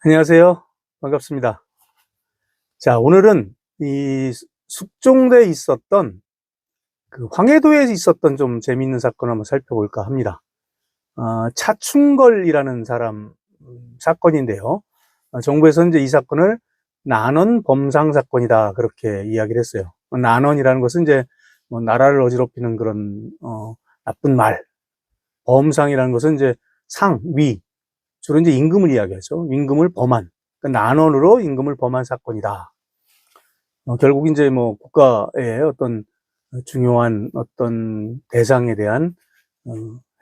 안녕하세요. 반갑습니다. 자, 오늘은 이 숙종대에 있었던 황해도에 있었던 좀 재미있는 사건을 한번 살펴볼까 합니다. 차충걸이라는 사람 사건인데요. 정부에서는 이제 이 사건을 난원 범상 사건이다 그렇게 이야기를 했어요. 난원이라는 것은 이제 뭐 나라를 어지럽히는 그런 나쁜 말, 범상이라는 것은 이제 위, 주로 이제 임금을 이야기하죠. 임금을 범한, 그러니까 난원으로 임금을 범한 사건이다. 결국 이제 뭐 국가의 어떤 중요한 어떤 대상에 대한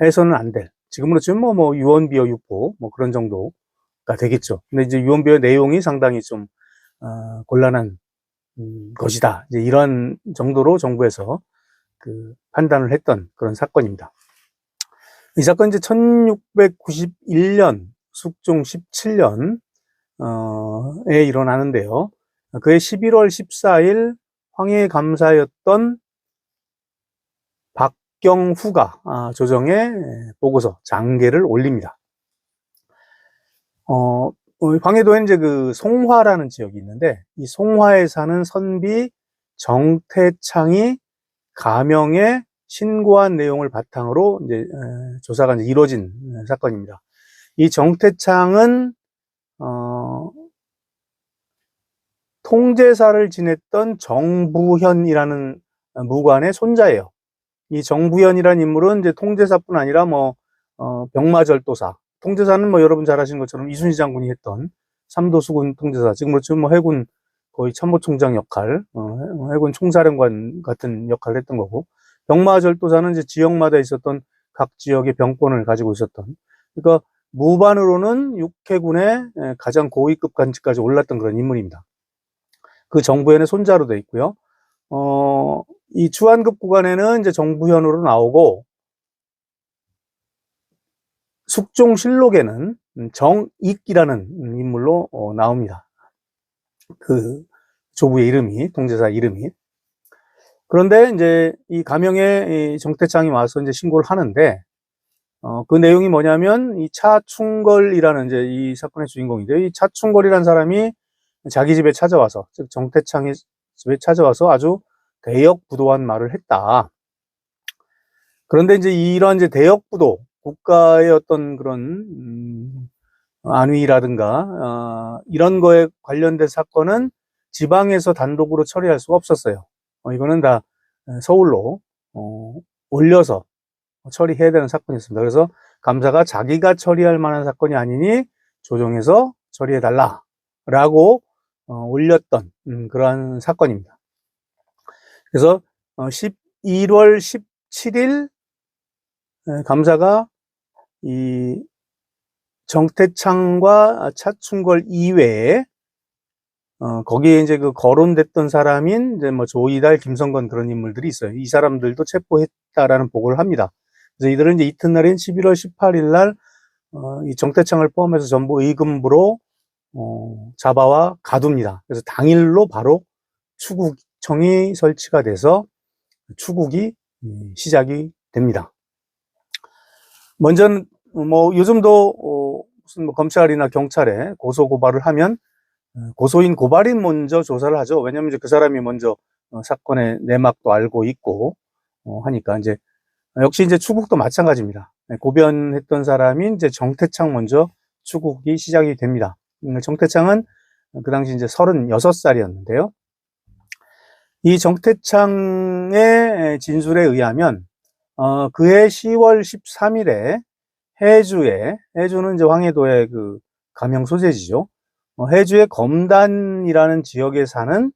해서는 안 될, 지금으로 치면 뭐 유언비어 유포 뭐 그런 정도가 되겠죠. 근데 이제 유언비어 내용이 상당히 좀 곤란한 것이다. 이제 이런 정도로 정부에서 판단을 했던 그런 사건입니다. 이 사건 이제 1691년 숙종 17년에 일어나는데요. 그해 11월 14일 황해 감사였던 박경후가 조정에 보고서 장계를 올립니다. 황해도에 이제 송화라는 지역이 있는데, 이 송화에 사는 선비 정태창이 가명에 신고한 내용을 바탕으로 이제 조사가 이제 이루어진 사건입니다. 이 정태창은 통제사를 지냈던 정부현이라는 무관의 손자예요. 이 정부현이라는 인물은 이제 통제사뿐 아니라 병마절도사. 통제사는 뭐 여러분 잘 아시는 것처럼 이순신 장군이 했던 삼도수군 통제사. 지금으로 치면 뭐 해군 거의 참모총장 역할, 해군 총사령관 같은 역할을 했던 거고. 병마절도사는 이제 지역마다 있었던 각 지역의 병권을 가지고 있었던. 그러니까 무반으로는 육해군의 가장 고위급 관직까지 올랐던 그런 인물입니다. 그 정부현의 손자로 되어 있고요. 이 주한급 구간에는 이제 정부현으로 나오고, 숙종실록에는 정익이라는 인물로 나옵니다. 그 조부의 이름이, 통제사 이름이. 그런데 이제 이 가명에 정태창이 와서 이제 신고를 하는데, 그 내용이 뭐냐면 이 차충걸이라는 이제 이 사건의 주인공인데, 이 차충걸이라는 사람이 자기 집에 찾아와서, 즉 정태창의 집에 찾아와서 아주 대역부도한 말을 했다. 그런데 이제 이런 이제 대역부도, 국가의 어떤 그런 안위라든가 이런 거에 관련된 사건은 지방에서 단독으로 처리할 수가 없었어요. 이거는 다 서울로 올려서 처리해야 되는 사건이었습니다. 그래서 감사가 자기가 처리할 만한 사건이 아니니 조정해서 처리해달라라고 올렸던 그러한 사건입니다. 그래서 11월 17일 감사가 이 정태창과 차충걸 이외에 거기에 이제 거론됐던 사람인 이제 뭐 조이달, 김성건 그런 인물들이 있어요. 이 사람들도 체포했다라는 보고를 합니다. 그래서 이들은 이제 이튿날인 11월 18일 날 이 정태창을 포함해서 전부 의금부로 잡아와 가둡니다. 그래서 당일로 바로 추국청이 설치가 돼서 추국이 시작이 됩니다. 먼저는 뭐 요즘도 무슨 뭐 검찰이나 경찰에 고소 고발을 하면 고소인 고발인 먼저 조사를 하죠. 왜냐하면 이제 그 사람이 먼저 사건의 내막도 알고 있고 하니까 이제 역시 이제 추국도 마찬가지입니다. 고변했던 사람이 이제 정태창 먼저 추국이 시작이 됩니다. 정태창은 그 당시 이제 36살이었는데요. 이 정태창의 진술에 의하면 그해 10월 13일에 해주는 이제 황해도의 가명 소재지죠. 해주의 검단이라는 지역에 사는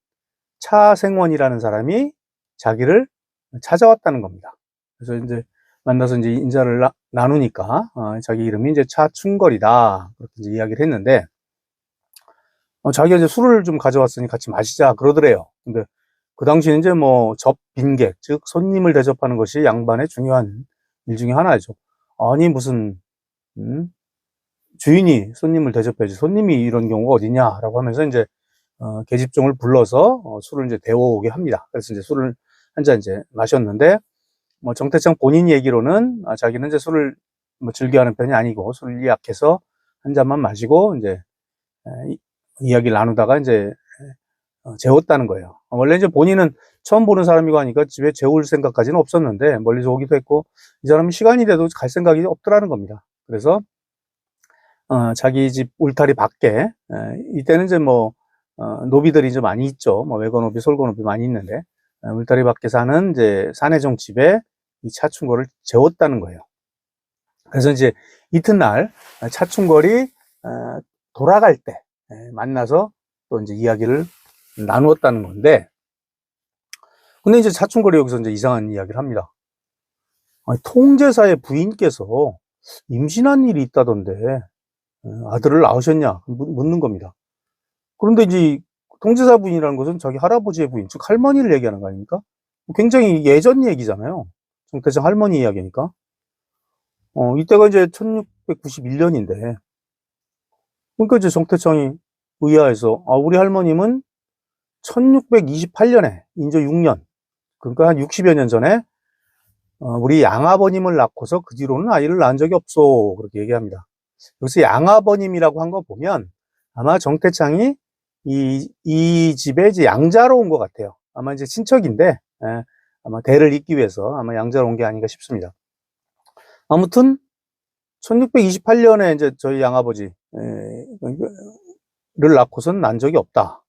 차생원이라는 사람이 자기를 찾아왔다는 겁니다. 그래서 이제 만나서 이제 인사를 나누니까 자기 이름이 이제 차충걸이다 그렇게 이제 이야기를 했는데 자기가 이제 술을 좀 가져왔으니 같이 마시자 그러더래요. 근데 그 당시에 이제 뭐 빈객, 즉 손님을 대접하는 것이 양반의 중요한 일 중에 하나죠. 아니 무슨 주인이 손님을 대접해야지 손님이 이런 경우가 어디냐라고 하면서 이제 계집종을 불러서 술을 이제 데워오게 합니다. 그래서 이제 술을 한 잔 이제 마셨는데 뭐 정태창 본인 얘기로는 자기는 이제 술을 뭐 즐겨하는 편이 아니고 술이 약해서 한 잔만 마시고 이제 이야기를 나누다가 이제 재웠다는 거예요. 원래 이제 본인은 처음 보는 사람이고 하니까 집에 재울 생각까지는 없었는데 멀리서 오기도 했고 이 사람은 시간이 돼도 갈 생각이 없더라는 겁니다. 그래서 자기 집 울타리 밖에 이때는 이제 뭐 노비들이 좀 많이 있죠. 뭐 외거노비, 솔거노비 많이 있는데 울타리 밖에 사는 이제 사내종 집에 이 차충골을 재웠다는 거예요. 그래서 이제 이튿날 차충골이 돌아갈 때 만나서 또 이제 이야기를 나누었다는 건데, 근데 이제 차충골이 여기서 이제 이상한 이야기를 합니다. 아니, 통제사의 부인께서 임신한 일이 있다던데 아들을 낳으셨냐 묻는 겁니다. 그런데 이제 통제사 부인이라는 것은 자기 할아버지의 부인, 즉 할머니를 얘기하는 거 아닙니까? 굉장히 예전 얘기잖아요. 정태창 할머니 이야기니까. 이때가 이제 1691년인데, 그러니까 이제 정태창이 의아해서, 우리 할머님은 1628년에, 인조 6년, 그러니까 한 60여 년 전에, 우리 양아버님을 낳고서 그 뒤로는 아이를 낳은 적이 없어. 그렇게 얘기합니다. 여기서 양아버님이라고 한 거 보면, 아마 정태창이 이 집에 이제 양자로 온 것 같아요. 아마 이제 친척인데, 아마 대를 잇기 위해서 아마 양자로 온 게 아닌가 싶습니다. 아무튼 1628년에 이제 저희 양아버지를 낳고선 난 적이 없다.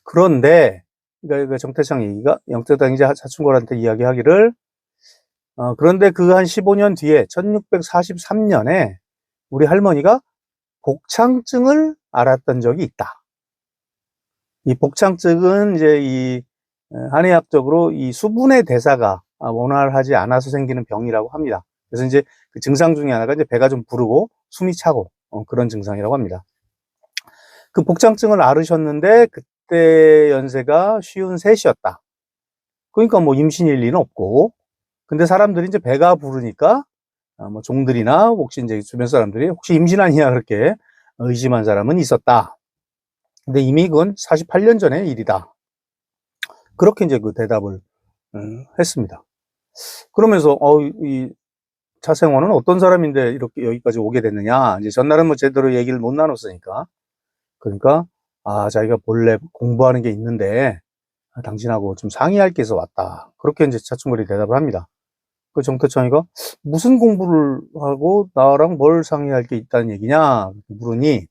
그런데 그러니까 정태창 얘기가 영태당 이제 차충골한테 이야기하기를 그런데 그 한 15년 뒤에 1643년에 우리 할머니가 복창증을 앓았던 적이 있다. 이 복창증은 이제 이 한의학적으로 이 수분의 대사가 원활하지 않아서 생기는 병이라고 합니다. 그래서 이제 그 증상 중에 하나가 이제 배가 좀 부르고 숨이 차고 그런 증상이라고 합니다. 그 복창증을 앓으셨는데 그때 연세가 53이었다. 그러니까 뭐 임신일 리는 없고, 근데 사람들이 이제 배가 부르니까 뭐 종들이나 혹시 이제 주변 사람들이 혹시 임신하냐 그렇게 의심한 사람은 있었다. 근데 이미 그건 48년 전의 일이다. 그렇게 이제 그 대답을 했습니다. 그러면서 이 차생원은 어떤 사람인데 이렇게 여기까지 오게 됐느냐. 이제 전날은 뭐 제대로 얘기를 못 나눴으니까. 그러니까, 자기가 본래 공부하는 게 있는데, 당신하고 좀 상의할 게 있어 왔다. 그렇게 이제 차충골이 대답을 합니다. 그 정태창이가 무슨 공부를 하고 나랑 뭘 상의할 게 있다는 얘기냐 물으니,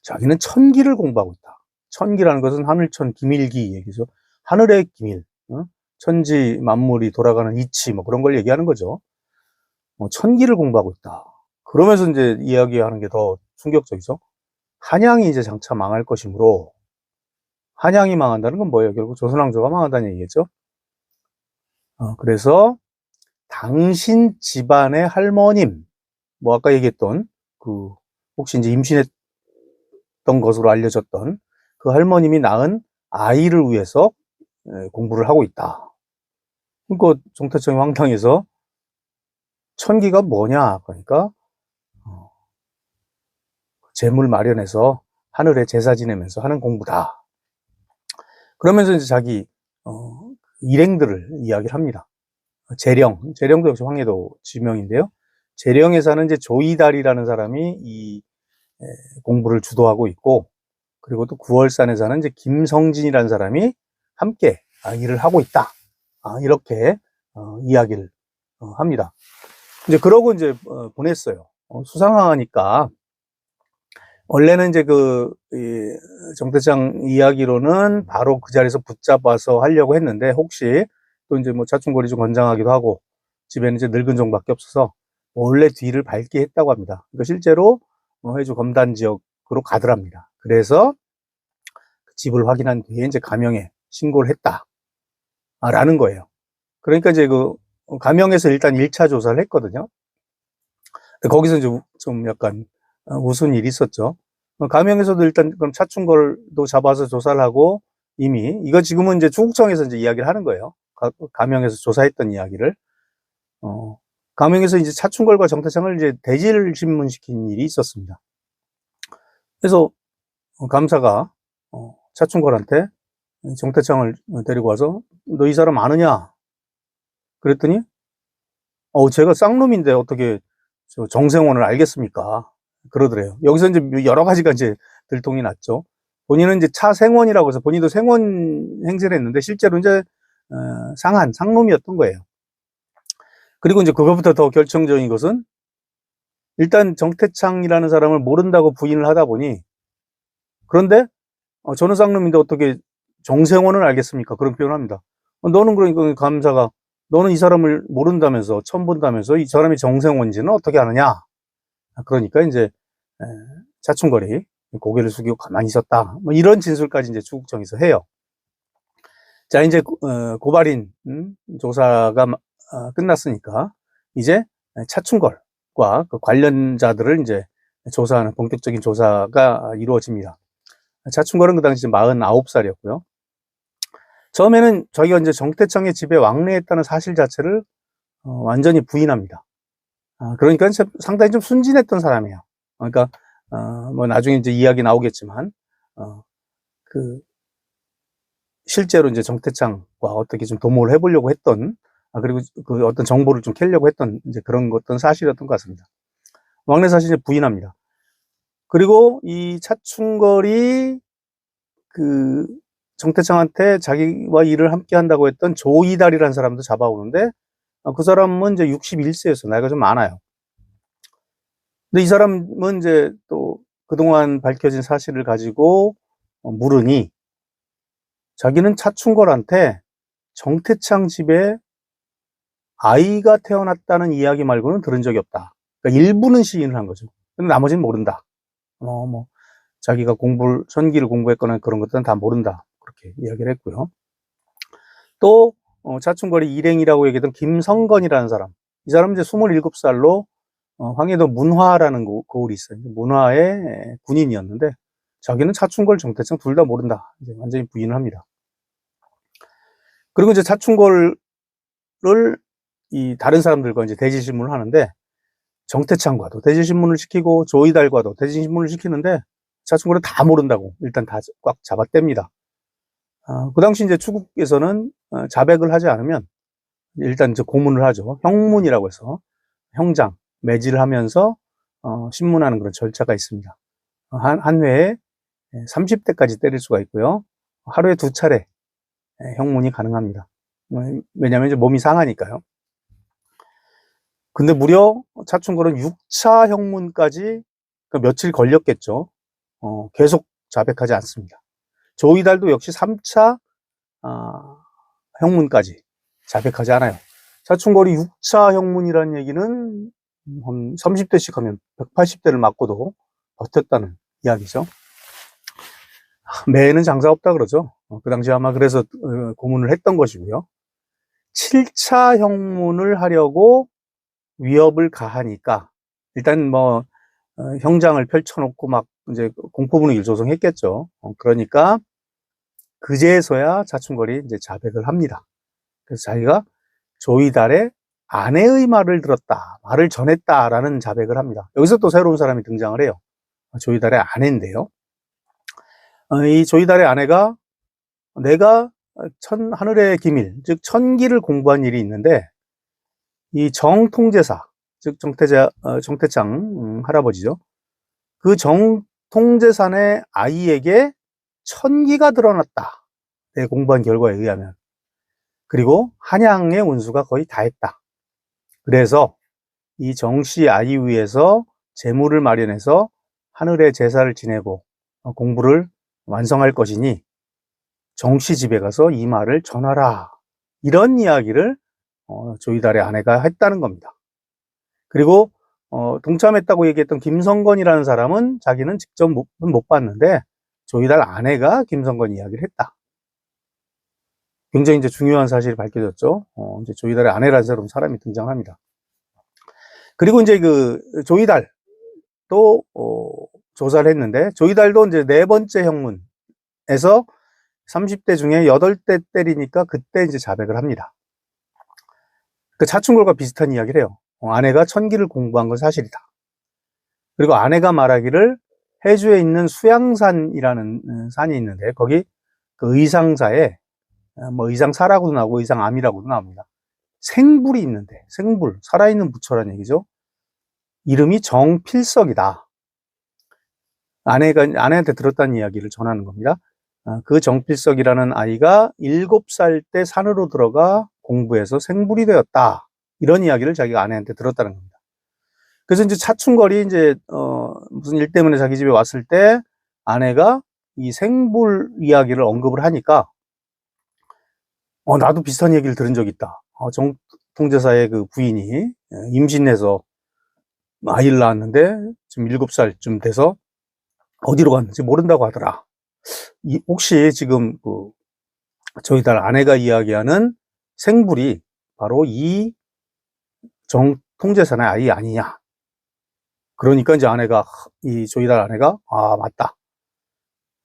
자기는 천기를 공부하고 있다. 천기라는 것은 하늘천 기밀기 얘기죠. 하늘의 기밀, 천지 만물이 돌아가는 이치, 뭐 그런 걸 얘기하는 거죠. 천기를 공부하고 있다. 그러면서 이제 이야기하는 게 더 충격적이죠. 한양이 이제 장차 망할 것이므로, 한양이 망한다는 건 뭐예요? 결국 조선왕조가 망한다는 얘기겠죠. 그래서 당신 집안의 할머님, 뭐 아까 얘기했던 그 혹시 이제 임신했던 것으로 알려졌던 그 할머님이 낳은 아이를 위해서 공부를 하고 있다. 그러니까 정태청이 황당해서 천기가 뭐냐? 그러니까 재물 마련해서 하늘에 제사 지내면서 하는 공부다. 그러면서 이제 자기 일행들을 이야기를 합니다. 재령도 역시 황해도 지명인데요. 재령에 사는 이제 조이달이라는 사람이 이 공부를 주도하고 있고, 그리고 또 구월산에 사는 이제 김성진이라는 사람이 함께 일을 하고 있다. 이렇게 이야기를 합니다. 이제 그러고 이제 보냈어요. 수상하니까 원래는 이제 정태창 이야기로는 바로 그 자리에서 붙잡아서 하려고 했는데, 혹시 또 이제 뭐 차충골이 좀 건장하기도 하고, 집에는 이제 늙은 종밖에 없어서 원래 뒤를 밟게 했다고 합니다. 그러니까 실제로 해주 검단 지역으로 가더랍니다. 그래서 집을 확인한 뒤에 이제 가명에 신고를 했다라는 거예요. 그러니까 이제 가명에서 일단 1차 조사를 했거든요. 거기서 이제 좀 약간 무슨 일이 있었죠. 가명에서도 일단 그럼 차충골도 잡아서 조사를 하고, 이미 이거 지금은 이제 조국청에서 이제 이야기를 하는 거예요. 가명에서 조사했던 이야기를. 가명에서 이제 차충골과 정태창을 이제 대질 신문시킨 일이 있었습니다. 그래서 감사가 차충골한테 정태창을 데리고 와서 너 이 사람 아느냐? 그랬더니 제가 쌍놈인데 어떻게 정생원을 알겠습니까? 그러더래요. 여기서 이제 여러 가지가 이제 들통이 났죠. 본인은 이제 차생원이라고 해서 본인도 생원 행세를 했는데 실제로 이제 상놈이었던 거예요. 그리고 이제 그것부터 더 결정적인 것은 일단 정태창이라는 사람을 모른다고 부인을 하다 보니 그런데 저는 쌍놈인데 어떻게 정생원을 알겠습니까? 그런 표현을 합니다. 너는 그러니까 감사가 너는 이 사람을 모른다면서 처음 본다면서 이 사람이 정생원인지는 어떻게 아느냐? 그러니까 이제 차충거리 고개를 숙이고 가만히 있었다. 뭐 이런 진술까지 이제 추국정에서 해요. 자 이제 고발인 조사가 끝났으니까 이제 차충걸과 그 관련자들을 이제 조사하는 본격적인 조사가 이루어집니다. 차충걸은 그 당시 49살이었고요. 처음에는 자기가 이제 정태창의 집에 왕래했다는 사실 자체를 완전히 부인합니다. 그러니까 상당히 좀 순진했던 사람이에요. 그러니까 뭐 나중에 이제 이야기 나오겠지만 실제로 이제 정태창과 어떻게 좀 도모를 해보려고 했던 그리고 그 어떤 정보를 좀 캐려고 했던 이제 그런 어떤 사실이었던 것 같습니다. 왕래 사실을 부인합니다. 그리고 이 차충걸이 그 정태창한테 자기와 일을 함께 한다고 했던 조이달이라는 사람도 잡아오는데 그 사람은 이제 61세였어요. 나이가 좀 많아요. 근데 이 사람은 이제 또 그동안 밝혀진 사실을 가지고 물으니 자기는 차충걸한테 정태창 집에 아이가 태어났다는 이야기 말고는 들은 적이 없다. 그러니까 일부는 시인을 한 거죠. 근데 나머지는 모른다. 자기가 선기를 공부했거나 그런 것들은 다 모른다. 그렇게 이야기를 했고요. 또 차충걸이 일행이라고 얘기했던 김성건이라는 사람. 이 사람은 이제 27살로 황해도 문화라는 고을이 있어요. 문화의 군인이었는데 자기는 차충걸, 정태창 둘 다 모른다. 이제 완전히 부인을 합니다. 그리고 이제 차충걸을 이 다른 사람들과 이제 대지신문을 하는데 정태창과도 대지신문을 시키고 조이달과도 대지신문을 시키는데 차충걸은 다 모른다고 일단 다 꽉 잡아뗍니다. 그 당시 이제 추국에서는 자백을 하지 않으면 일단 이제 고문을 하죠. 형문이라고 해서 형장 매질을 하면서 신문하는 그런 절차가 있습니다. 한 회에 30대까지 때릴 수가 있고요. 하루에 2차례 형문이 가능합니다. 왜냐하면 이제 몸이 상하니까요. 근데 무려 차충걸은 6차 형문까지 그러니까 며칠 걸렸겠죠. 계속 자백하지 않습니다. 조이달도 역시 3차 형문까지 자백하지 않아요. 차충걸이 6차 형문이라는 얘기는 한 30대씩 하면 180대를 맞고도 버텼다는 이야기죠. 매에는 장사 없다 그러죠. 그 당시 아마 그래서 고문을 했던 것이고요. 7차 형문을 하려고 위협을 가하니까 일단 뭐 형장을 펼쳐놓고 막 이제 공포 분위기를 조성했겠죠. 그러니까 그제서야 차충걸이 이제 자백을 합니다. 그래서 자기가 조이달의 아내의 말을 들었다, 말을 전했다라는 자백을 합니다. 여기서 또 새로운 사람이 등장을 해요. 조이달의 아내인데요. 이 조이달의 아내가 내가 하늘의 기밀, 즉 천기를 공부한 일이 있는데 이 정통제사, 즉 정태창 할아버지죠. 그 정통제산의 아이에게 천기가 드러났다. 내 공부한 결과에 의하면. 그리고 한양의 운수가 거의 다 했다. 그래서 이 정씨 아이 위에서 재물을 마련해서 하늘의 제사를 지내고 공부를 완성할 것이니 정씨 집에 가서 이 말을 전하라. 이런 이야기를 조이달의 아내가 했다는 겁니다. 그리고 동참했다고 얘기했던 김성건이라는 사람은 자기는 직접 못 봤는데 조이달 아내가 김성건 이야기를 했다. 굉장히 이제 중요한 사실이 밝혀졌죠. 이제 조이달의 아내라는 사람이 등장합니다. 그리고 이제 그 조이달도 조사를 했는데 조이달도 이제 4번째 형문에서 30대 중에 8대 때리니까 그때 이제 자백을 합니다. 그 차충걸과 비슷한 이야기를 해요. 아내가 천기를 공부한 건 사실이다. 그리고 아내가 말하기를 해주에 있는 수양산이라는 산이 있는데 거기 그 의상사에 뭐 의상사라고도 나오고 의상암이라고도 나옵니다. 생불이 있는데 생불 살아있는 부처란 얘기죠. 이름이 정필석이다. 아내한테 들었다는 이야기를 전하는 겁니다. 그 정필석이라는 아이가 7살 때 산으로 들어가 공부해서 생불이 되었다. 이런 이야기를 자기가 아내한테 들었다는 겁니다. 그래서 이제 차충걸이 이제, 무슨 일 때문에 자기 집에 왔을 때 아내가 이 생불 이야기를 언급을 하니까, 나도 비슷한 얘기를 들은 적이 있다. 정통제사의 그 부인이 임신해서 아이를 낳았는데 지금 7살쯤 돼서 어디로 갔는지 모른다고 하더라. 혹시 지금 저희 딸 아내가 이야기하는 생불이 바로 이 정통제사의 아이 아니냐. 그러니까 이제 저희 딸 아내가, 맞다.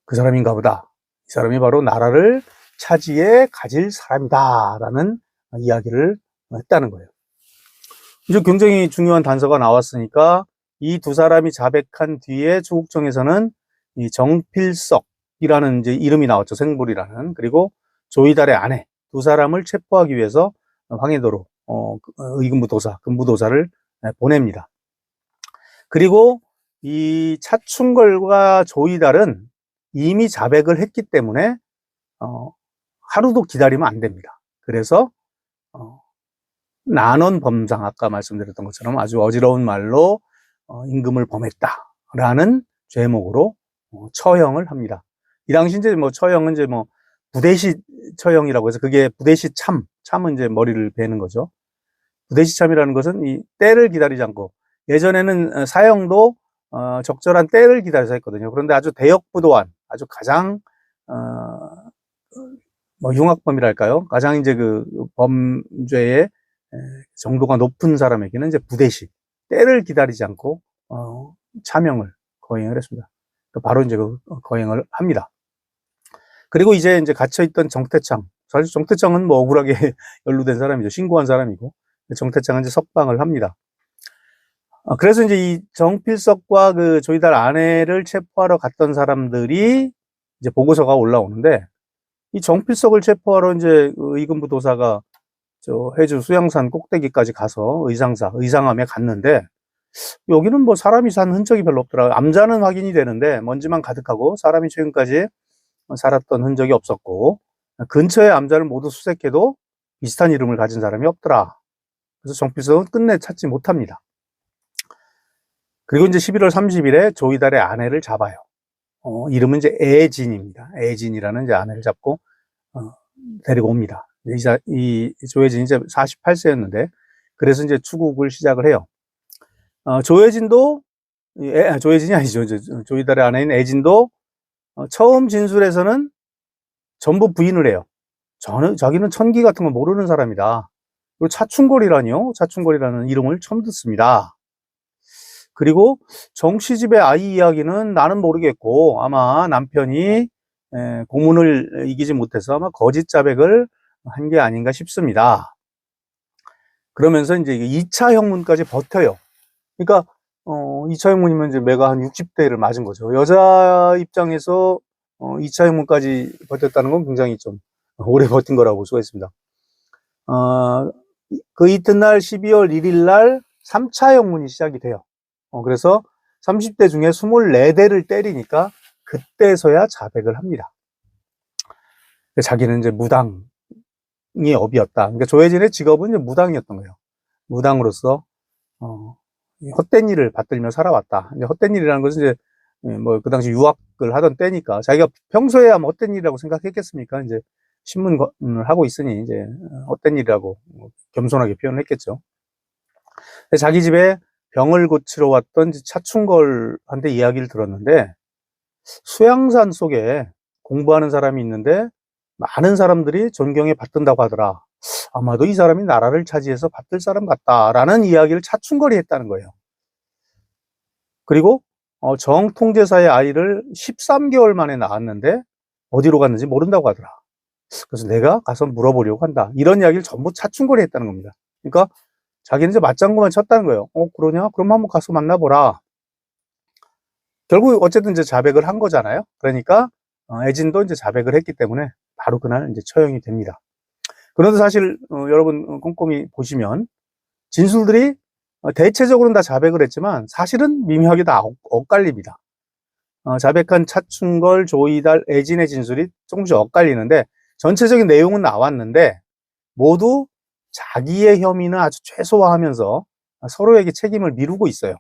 그 사람인가 보다. 이 사람이 바로 나라를 차지해 가질 사람이다. 라는 이야기를 했다는 거예요. 이제 굉장히 중요한 단서가 나왔으니까 이 두 사람이 자백한 뒤에 조국정에서는 이 정필석이라는 이제 이름이 나왔죠. 생불이라는. 그리고 조이달의 아내 두 사람을 체포하기 위해서 황해도로 의금부도사, 금부도사를 보냅니다. 그리고 이 차충걸과 조이달은 이미 자백을 했기 때문에 하루도 기다리면 안 됩니다. 그래서 난원범상, 아까 말씀드렸던 것처럼 아주 어지러운 말로 임금을 범했다라는 죄목으로 처형을 합니다. 이 당시 이제 처형은 이제 부대시 처형이라고 해서 그게 부대시 참은 이제 머리를 베는 거죠. 부대시 참이라는 것은 이 때를 기다리지 않고, 예전에는 사형도 적절한 때를 기다려서 했거든요. 그런데 아주 대역부도한, 아주 가장 흉악범이랄까요? 가장 이제 그 범죄의 정도가 높은 사람에게는 이제 부대시, 때를 기다리지 않고 참형을 거행을 했습니다. 바로 이제 거행을 합니다. 그리고 이제 갇혀있던 정태창, 사실 정태창은 억울하게 연루된 사람이죠. 신고한 사람이고, 정태창은 이제 석방을 합니다. 그래서 이제 이 정필석과 그 조이달 아내를 체포하러 갔던 사람들이 이제 보고서가 올라오는데, 이 정필석을 체포하러 이제 의금부 도사가 저 해주 수양산 꼭대기까지 가서 의상함에 갔는데, 여기는 사람이 산 흔적이 별로 없더라고요. 암자는 확인이 되는데 먼지만 가득하고 사람이 최근까지 살았던 흔적이 없었고, 근처의 암자를 모두 수색해도 비슷한 이름을 가진 사람이 없더라. 그래서 정필석은 끝내 찾지 못합니다. 그리고 이제 11월 30일에 조이달의 아내를 잡아요. 이름은 이제 애진입니다. 애진이라는 이제 아내를 잡고 데리고 옵니다. 이 조혜진이 이제 48세였는데, 그래서 이제 추국을 시작을 해요. 조혜진이 아니죠. 조이달의 아내인 애진도 처음 진술에서는 전부 부인을 해요. 자기는 천기 같은 걸 모르는 사람이다. 그리고 차충걸이라는 이름을 처음 듣습니다. 그리고 정씨 집의 아이 이야기는 나는 모르겠고, 아마 남편이 고문을 이기지 못해서 아마 거짓 자백을 한 게 아닌가 싶습니다. 그러면서 이제 2차 형문까지 버텨요. 그러니까 2차 형문이면 이제 매가 한 60대를 맞은 거죠. 여자 입장에서 2차 형문까지 버텼다는 건 굉장히 좀 오래 버틴 거라고 볼 수가 있습니다. 그 이튿날 12월 1일 날 3차 형문이 시작이 돼요. 그래서 30대 중에 24대를 때리니까 그때서야 자백을 합니다. 자기는 이제 무당이 업이었다. 그러니까 조혜진의 직업은 이제 무당이었던 거예요. 무당으로서 헛된 일을 받들며 살아왔다. 이제 헛된 일이라는 것은 이제 그 당시 유학을 하던 때니까 자기가 평소에야 헛된 일이라고 생각했겠습니까? 이제 신문을 하고 있으니 이제 헛된 일이라고 겸손하게 표현을 했겠죠. 자기 집에 병을 고치러 왔던 차충걸한테 이야기를 들었는데, 수양산 속에 공부하는 사람이 있는데 많은 사람들이 존경에 받든다고 하더라. 아마도 이 사람이 나라를 차지해서 받들 사람 같다라는 이야기를 차충걸이 했다는 거예요. 그리고 정통제사의 아이를 13개월 만에 낳았는데 어디로 갔는지 모른다고 하더라. 그래서 내가 가서 물어보려고 한다. 이런 이야기를 전부 차충걸이 했다는 겁니다. 그러니까 자기는 이제 맞장구만 쳤다는 거예요. 그러냐? 그럼 한번 가서 만나보라. 결국 어쨌든 이제 자백을 한 거잖아요. 그러니까 애진도 이제 자백을 했기 때문에 바로 그날 이제 처형이 됩니다. 그런데 사실 여러분 꼼꼼히 보시면 진술들이 대체적으로는 다 자백을 했지만 사실은 미묘하게 다 엇갈립니다. 자백한 차충걸, 조이달, 애진의 진술이 조금씩 엇갈리는데 전체적인 내용은 나왔는데 모두 자기의 혐의는 아주 최소화하면서 서로에게 책임을 미루고 있어요.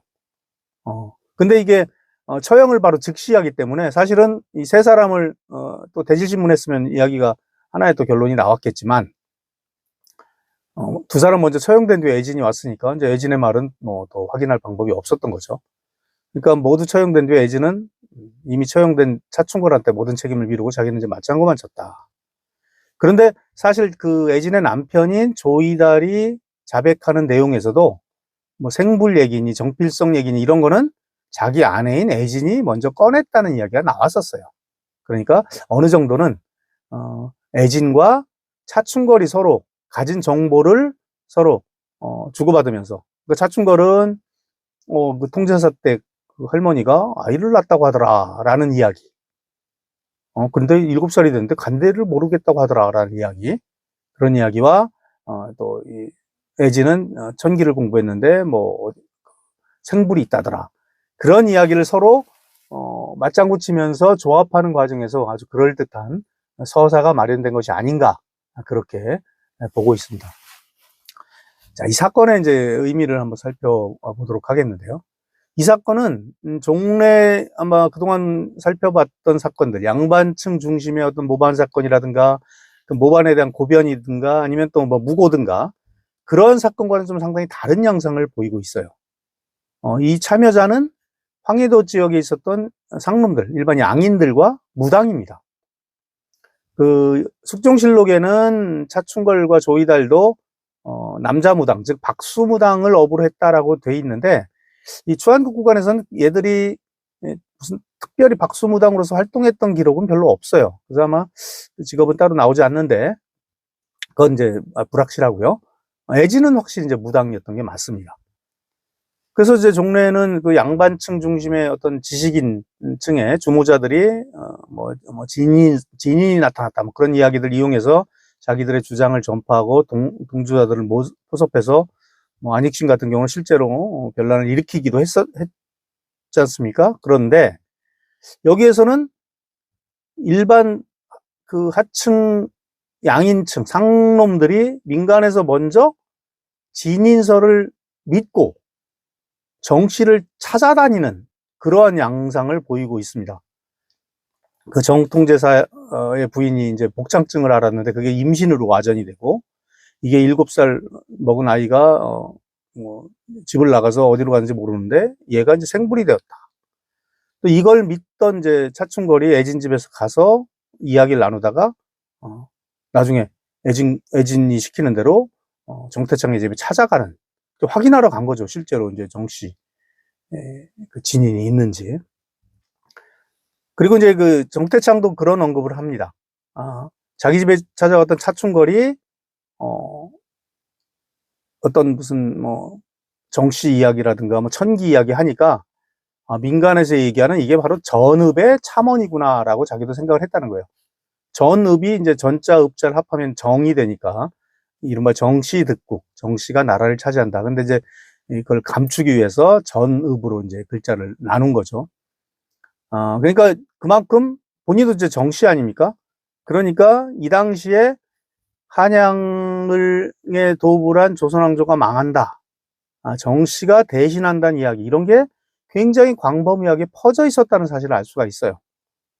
근데 이게 처형을 바로 즉시하기 때문에 사실은 이 세 사람을 또 대질신문했으면 이야기가 하나의 또 결론이 나왔겠지만 두 사람 먼저 처형된 뒤에 애진이 왔으니까 이제 애진의 말은 뭐 더 확인할 방법이 없었던 거죠. 그러니까 모두 처형된 뒤에 애진은 이미 처형된 차충걸한테 모든 책임을 미루고 자기는 이제 맞장구만 쳤다. 그런데 사실 그 애진의 남편인 조이달이 자백하는 내용에서도 뭐 생불 얘기니 정필성 얘기니 이런 거는 자기 아내인 애진이 먼저 꺼냈다는 이야기가 나왔었어요. 그러니까 어느 정도는 애진과 차충걸이 서로 가진 정보를 서로 주고받으면서 그 차충걸은 그 통제사 때 그 할머니가 아이를 낳았다고 하더라라는 이야기. 근데 7살이 됐는데 간대를 모르겠다고 하더라라는 이야기. 그런 이야기와 또 이 애진은 천기를 공부했는데 뭐 생불이 있다더라. 그런 이야기를 서로 맞장구 치면서 조합하는 과정에서 아주 그럴듯한 서사가 마련된 것이 아닌가 그렇게 보고 있습니다. 자, 이 사건의 이제 의미를 한번 살펴보도록 하겠는데요. 이 사건은 종래 아마 그동안 살펴봤던 사건들, 양반층 중심의 어떤 모반 사건이라든가 그 모반에 대한 고변이든가 아니면 또 뭐 무고든가 그런 사건과는 좀 상당히 다른 양상을 보이고 있어요. 이 참여자는 황해도 지역에 있었던 상놈들, 일반 양인들과 무당입니다. 그 숙종실록에는 차충걸과 조이달도 남자 무당, 즉 박수무당을 업으로 했다라고 돼 있는데 이 주한국 구간에서는 얘들이 무슨 특별히 박수무당으로서 활동했던 기록은 별로 없어요. 그래서 아마 직업은 따로 나오지 않는데 그건 이제 불확실하고요. 애진은 확실히 이제 무당이었던 게 맞습니다. 그래서 이제 종래는 그 양반층 중심의 어떤 지식인층의 주모자들이 진인이 나타났다 뭐 그런 이야기들 이용해서 자기들의 주장을 전파하고 동조자들을 포섭해서 뭐 안익신 같은 경우는 실제로 변란을 일으키기도 했지 않습니까? 그런데 여기에서는 일반 그 하층 양인층 상놈들이 민간에서 먼저 진인설을 믿고 정씨를 찾아다니는 그러한 양상을 보이고 있습니다. 그 정통제사의 부인이 이제 복창증을 앓았는데 그게 임신으로 와전이 되고 이게 7살 먹은 아이가 집을 나가서 어디로 가는지 모르는데 얘가 이제 생불이 되었다. 또 이걸 믿던 이제 차충걸이 애진 집에서 가서 이야기를 나누다가 나중에 애진이 시키는 대로 정태창의 집에 찾아가는 또 확인하러 간 거죠. 실제로 이제 정씨 그 진인이 있는지. 그리고 이제 그 정태창도 그런 언급을 합니다. 자기 집에 찾아왔던 차충걸이 어떤 무슨 뭐 정씨 이야기라든가 뭐 천기 이야기 하니까 민간에서 얘기하는 이게 바로 전읍의 참언이구나라고 자기도 생각을 했다는 거예요. 전읍이 이제 전자 읍자를 합하면 정이 되니까 이른바 정씨득국, 정씨가 나라를 차지한다. 근데 이제 이걸 감추기 위해서 전읍으로 이제 글자를 나눈 거죠. 그러니까 그만큼 본인도 이제 정씨 아닙니까? 그러니까 이 당시에 한양에 도읍을 한 조선왕조가 망한다. 정씨가 대신한다는 이야기, 이런 게 굉장히 광범위하게 퍼져 있었다는 사실을 알 수가 있어요.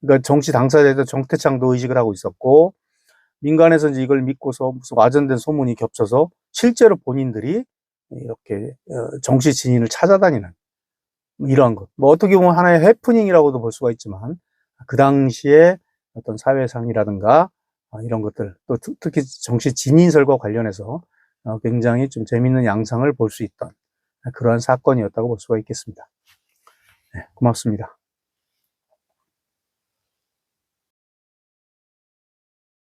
그러니까 정씨 당사자에서 정태창도 의식을 하고 있었고, 민간에서 이제 이걸 믿고서 무슨 와전된 소문이 겹쳐서 실제로 본인들이 이렇게 정씨 진인을 찾아다니는 이러한 것. 뭐 어떻게 보면 하나의 해프닝이라고도 볼 수가 있지만 그 당시에 어떤 사회상이라든가 이런 것들, 또 특히 정씨 진인설과 관련해서 굉장히 좀 재밌는 양상을 볼 수 있던 그러한 사건이었다고 볼 수가 있겠습니다. 네, 고맙습니다.